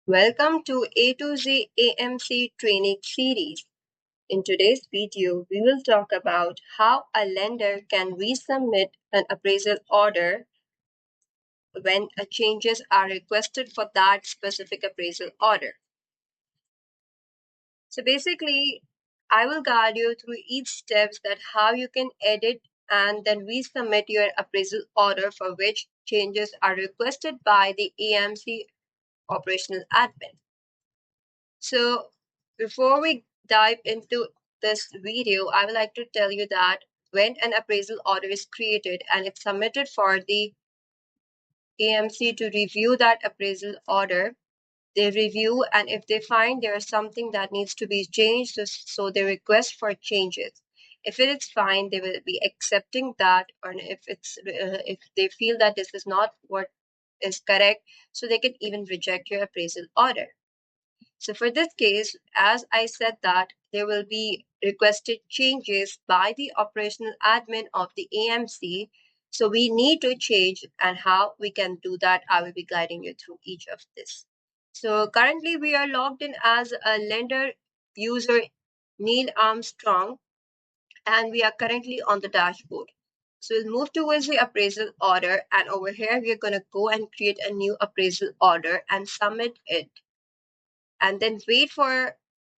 Welcome to A2Z AMC Training Series. In today's video, we will talk about how a lender can resubmit an appraisal order when changes are requested for that specific appraisal order. So basically, I will guide you through each steps that how you can edit and then resubmit your appraisal order for which changes are requested by the AMC operational admin. So before we dive into this video, I would like to tell you that when an appraisal order is created and it's submitted for the AMC to review that appraisal order, they review, and if they find there is something that needs to be changed, so they request for changes. If it is fine, they will be accepting that, or if they feel that this is not what is correct, so they can even reject your appraisal order. So for this case, as I said that there will be requested changes by the operational admin of the AMC. So we need to change, and how we can do that, I will be guiding you through each of this. So currently we are logged in as a lender user Neil Armstrong, and we are currently on the dashboard. So we'll move towards the appraisal order, and over here we are going to go and create a new appraisal order and submit it, and then wait for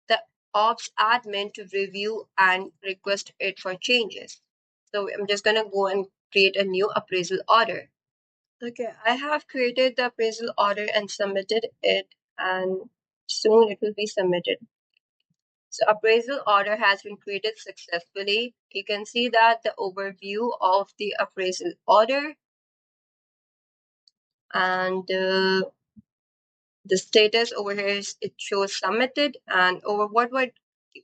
the ops admin to review and request it for changes. So I'm just going to go and create a new appraisal order. Okay, I have created the appraisal order and submitted it, and soon it will be submitted. So appraisal order has been created successfully. You can see that the overview of the appraisal order, and the status over here is it shows submitted, and over what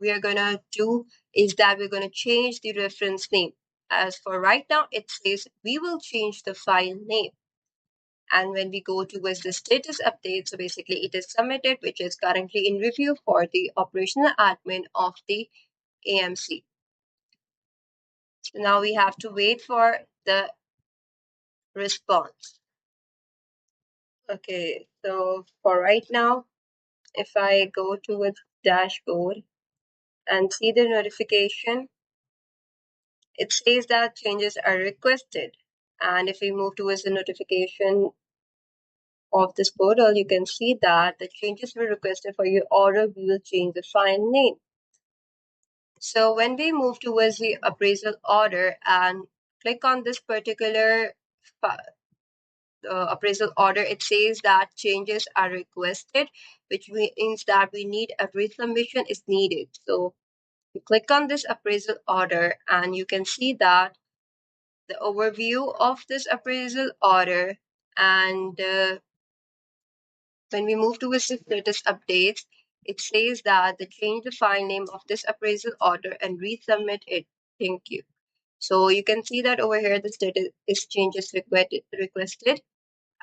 we are going to do is that we're going to change the reference name. As for right now, it says we will change the file name. And when we go towards the status update, so basically it is submitted, which is currently in review for the operational admin of the AMC. So now we have to wait for the response. Okay, so for right now, if I go towards dashboard and see the notification, it says that changes are requested. And if we move towards the notification of this portal, you can see that the changes were requested for your order. We will change the file name. So when we move towards the appraisal order and click on this particular appraisal order, it says that changes are requested, which means that we need a resubmission is needed. So you click on this appraisal order, and you can see that the overview of this appraisal order, and when we move to the status updates, it says that the change the file name of this appraisal order and resubmit it. Thank you. So you can see that over here the status is changes requested,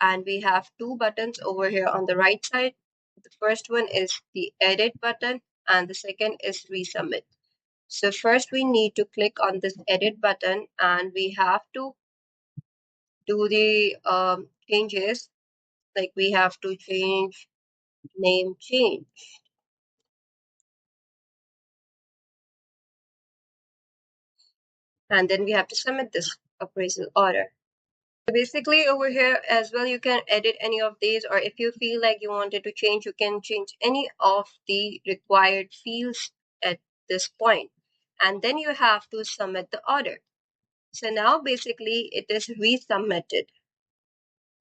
and we have two buttons over here on the right side. The first one is the edit button, and the second is resubmit. So first we need to click on this edit button, and we have to do the changes, like we have to change name change, and then we have to submit this appraisal order. So basically over here as well, you can edit any of these, or if you feel like you wanted to change, you can change any of the required fields at this point, and then you have to submit the order. So now basically it is resubmitted.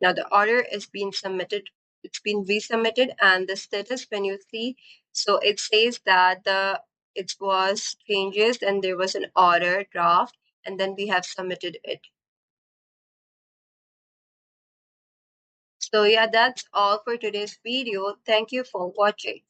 Now the order is being submitted, it's been resubmitted, and the status when you see, so it says that it was changes and there was an order draft, and then we have submitted it. So yeah, that's all for today's video. Thank you for watching.